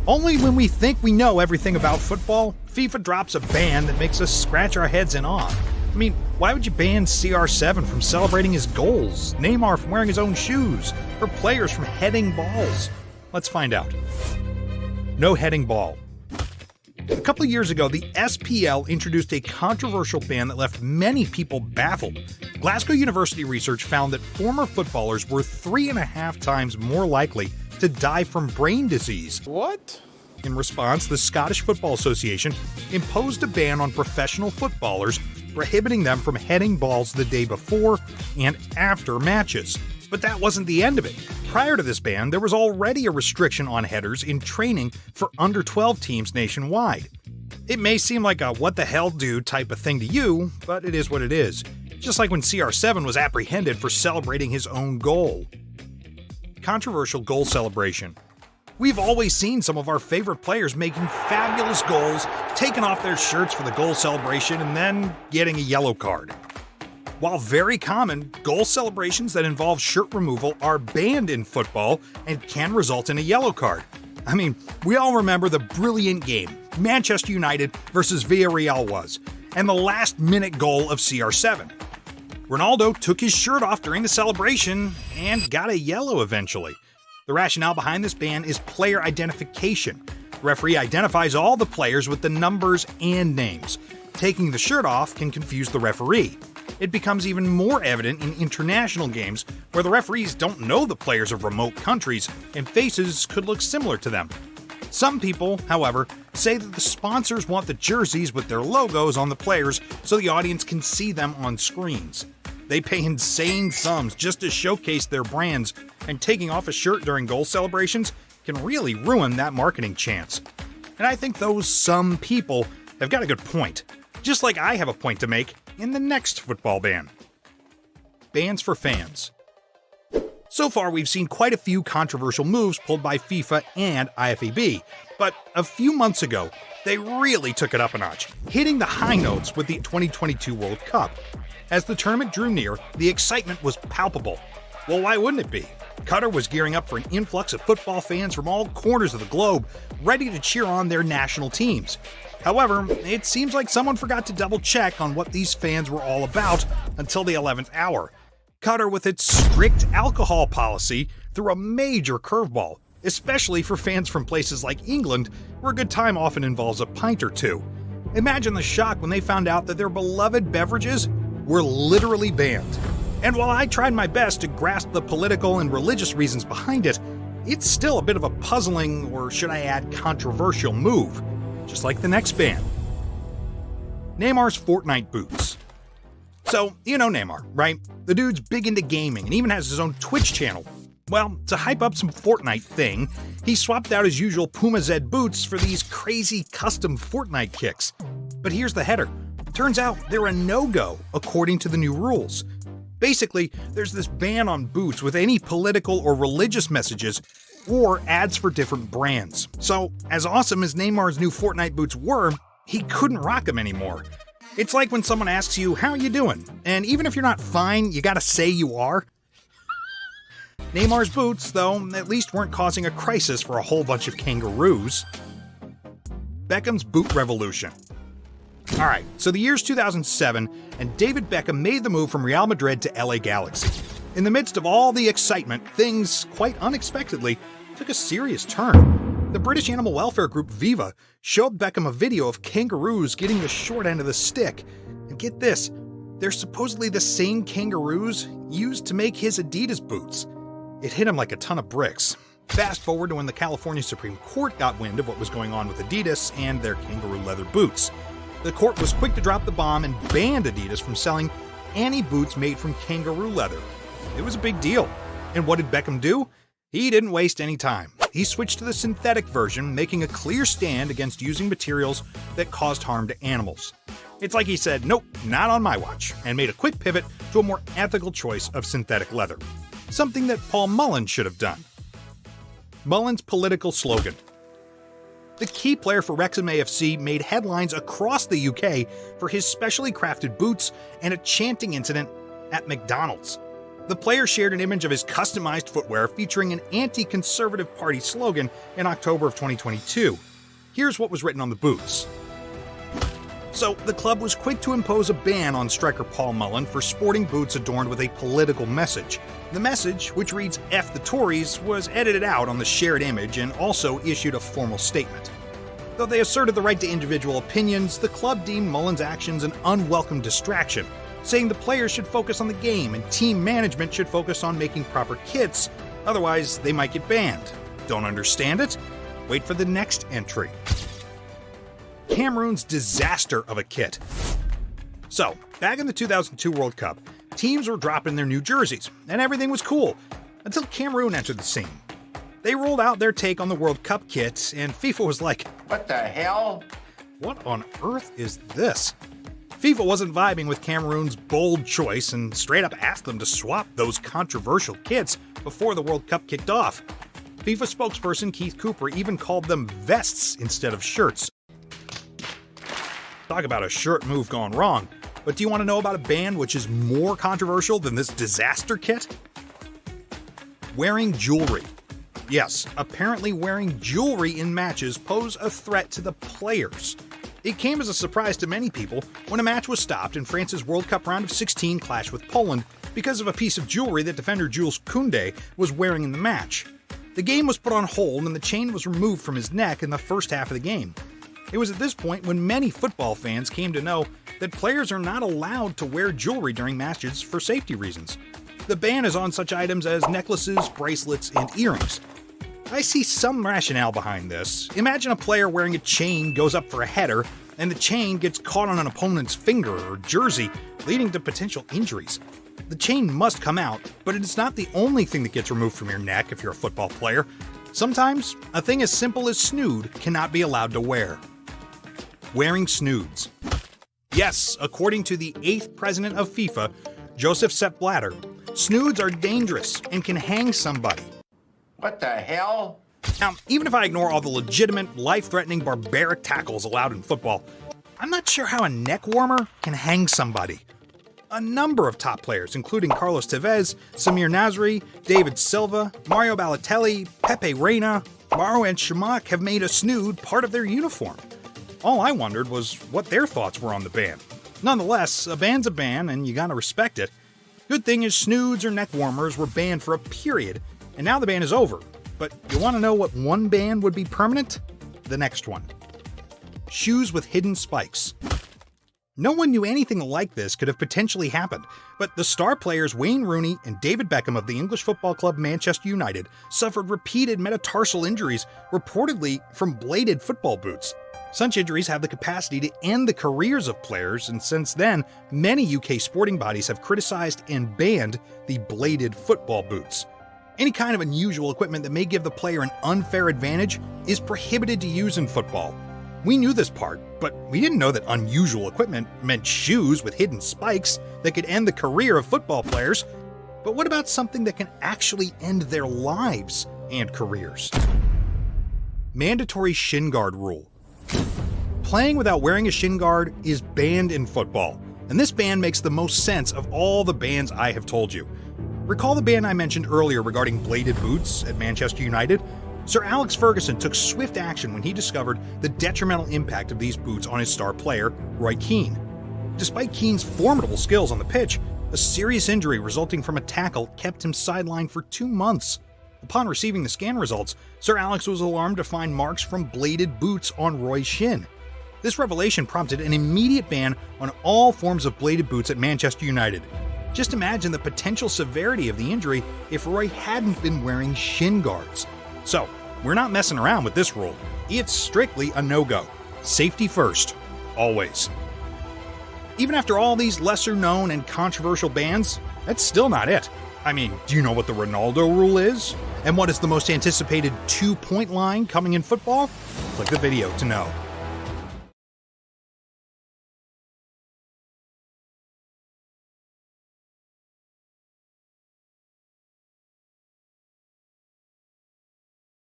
Only when we think we know everything about football, FIFA drops a ban that makes us scratch our heads in awe. I mean, why would you ban CR7 from celebrating his goals, Neymar from wearing his own shoes, or players from heading balls? Let's find out. No heading ball. A couple of years ago, the SPL introduced a controversial ban that left many people baffled. Glasgow University research found that former footballers were 3.5 times more likely to die from brain disease. What? In response, the Scottish Football Association imposed a ban on professional footballers, prohibiting them from heading balls the day before and after matches. But that wasn't the end of it. Prior to this ban, there was already a restriction on headers in training for under-12 teams nationwide. It may seem like a what the hell dude type of thing to you, but it is what it is. Just like when CR7 was apprehended for celebrating his own goal. Controversial goal celebration. We've always seen some of our favorite players making fabulous goals, taking off their shirts for the goal celebration, and then getting a yellow card. While very common, goal celebrations that involve shirt removal are banned in football and can result in a yellow card. I mean, we all remember the brilliant game Manchester United versus Villarreal was, and the last-minute goal of CR7. Ronaldo took his shirt off during the celebration and got a yellow eventually. The rationale behind this ban is player identification. The referee identifies all the players with the numbers and names. Taking the shirt off can confuse the referee. It becomes even more evident in international games where the referees don't know the players of remote countries and faces could look similar to them. Some people, however, say that the sponsors want the jerseys with their logos on the players so the audience can see them on screens. They pay insane sums just to showcase their brands, and taking off a shirt during goal celebrations can really ruin that marketing chance. And I think those some people have got a good point, just like I have a point to make in the next football ban. Bans for fans. So far, we've seen quite a few controversial moves pulled by FIFA and IFAB, but a few months ago, they really took it up a notch, hitting the high notes with the 2022 World Cup. As the tournament drew near, the excitement was palpable. Well, why wouldn't it be? Qatar was gearing up for an influx of football fans from all corners of the globe, ready to cheer on their national teams. However, it seems like someone forgot to double-check on what these fans were all about until the 11th hour. Qatar, with its strict alcohol policy, threw a major curveball, especially for fans from places like England, where a good time often involves a pint or two. Imagine the shock when they found out that their beloved beverages were literally banned. And while I tried my best to grasp the political and religious reasons behind it, it's still a bit of a puzzling, or should I add controversial move, just like the next ban. Neymar's Fortnite boots. So, you know Neymar, right? The dude's big into gaming and even has his own Twitch channel. Well, to hype up some Fortnite thing, he swapped out his usual Puma Z boots for these crazy custom Fortnite kicks. But here's the header. Turns out they're a no-go according to the new rules. Basically, there's this ban on boots with any political or religious messages or ads for different brands. So, as awesome as Neymar's new Fortnite boots were, he couldn't rock them anymore. It's like when someone asks you, "How you doing?" And even if you're not fine, you gotta say you are. Neymar's boots, though, at least weren't causing a crisis for a whole bunch of kangaroos. Beckham's boot revolution. Alright, so the year's 2007, and David Beckham made the move from Real Madrid to LA Galaxy. In the midst of all the excitement, things, quite unexpectedly, took a serious turn. The British animal welfare group Viva showed Beckham a video of kangaroos getting the short end of the stick. And get this, they're supposedly the same kangaroos used to make his Adidas boots. It hit him like a ton of bricks. Fast forward to when the California Supreme Court got wind of what was going on with Adidas and their kangaroo leather boots. The court was quick to drop the bomb and banned Adidas from selling any boots made from kangaroo leather. It was a big deal. And what did Beckham do? He didn't waste any time. He switched to the synthetic version, making a clear stand against using materials that caused harm to animals. It's like he said, "Nope, not on my watch," and made a quick pivot to a more ethical choice of synthetic leather. Something that Paul Mullen should have done. Mullen's political slogan. The key player for Wrexham AFC made headlines across the UK for his specially crafted boots and a chanting incident at McDonald's. The player shared an image of his customized footwear featuring an anti-conservative party slogan in October of 2022. Here's what was written on the boots. So, the club was quick to impose a ban on striker Paul Mullen for sporting boots adorned with a political message. The message, which reads "F the Tories," was edited out on the shared image and also issued a formal statement. Though they asserted the right to individual opinions, the club deemed Mullen's actions an unwelcome distraction, saying the players should focus on the game and team management should focus on making proper kits, otherwise they might get banned. Don't understand it? Wait for the next entry. Cameroon's disaster of a kit. So, back in the 2002 World Cup, teams were dropping their new jerseys, and everything was cool, until Cameroon entered the scene. They rolled out their take on the World Cup kit, and FIFA was like, "What the hell? What on earth is this?" FIFA wasn't vibing with Cameroon's bold choice and straight up asked them to swap those controversial kits before the World Cup kicked off. FIFA spokesperson Keith Cooper even called them vests instead of shirts. Talk about a shirt move gone wrong. But do you want to know about a ban which is more controversial than this disaster kit? Wearing jewelry. Yes, apparently wearing jewelry in matches pose a threat to the players. It came as a surprise to many people when a match was stopped in France's World Cup round of 16 clash with Poland because of a piece of jewelry that defender Jules Koundé was wearing in the match. The game was put on hold and the chain was removed from his neck in the first half of the game. It was at this point when many football fans came to know that players are not allowed to wear jewelry during matches for safety reasons. The ban is on such items as necklaces, bracelets, and earrings. I see some rationale behind this. Imagine a player wearing a chain goes up for a header, and the chain gets caught on an opponent's finger or jersey, leading to potential injuries. The chain must come out, but it's not the only thing that gets removed from your neck if you're a football player. Sometimes, a thing as simple as snood cannot be allowed to wear. Wearing snoods. Yes, according to the 8th president of FIFA, Joseph Sepp Blatter, snoods are dangerous and can hang somebody. What the hell? Now, even if I ignore all the legitimate, life-threatening, barbaric tackles allowed in football, I'm not sure how a neck warmer can hang somebody. A number of top players, including Carlos Tevez, Samir Nasri, David Silva, Mario Balotelli, Pepe Reina, Mauro and Shamak have made a snood part of their uniform. All I wondered was what their thoughts were on the ban. Nonetheless, a ban's a ban, and you gotta respect it. Good thing is snoods or neck warmers were banned for a period, and now the ban is over. But you want to know what one ban would be permanent? The next one. Shoes with hidden spikes. No one knew anything like this could have potentially happened, but the star players Wayne Rooney and David Beckham of the English football club Manchester United suffered repeated metatarsal injuries, reportedly from bladed football boots. Such injuries have the capacity to end the careers of players, and since then, many UK sporting bodies have criticized and banned the bladed football boots. Any kind of unusual equipment that may give the player an unfair advantage is prohibited to use in football. We knew this part, but we didn't know that unusual equipment meant shoes with hidden spikes that could end the career of football players. But what about something that can actually end their lives and careers? Mandatory shin guard rule. Playing without wearing a shin guard is banned in football, and this ban makes the most sense of all the bans I have told you. Recall the ban I mentioned earlier regarding bladed boots at Manchester United? Sir Alex Ferguson took swift action when he discovered the detrimental impact of these boots on his star player, Roy Keane. Despite Keane's formidable skills on the pitch, a serious injury resulting from a tackle kept him sidelined for 2 months. Upon receiving the scan results, Sir Alex was alarmed to find marks from bladed boots on Roy's shin. This revelation prompted an immediate ban on all forms of bladed boots at Manchester United. Just imagine the potential severity of the injury if Roy hadn't been wearing shin guards. So, we're not messing around with this rule. It's strictly a no-go. Safety first. Always. Even after all these lesser-known and controversial bans, that's still not it. I mean, do you know what the Ronaldo rule is? And what is the most anticipated 2-point line coming in football? Click the video to know.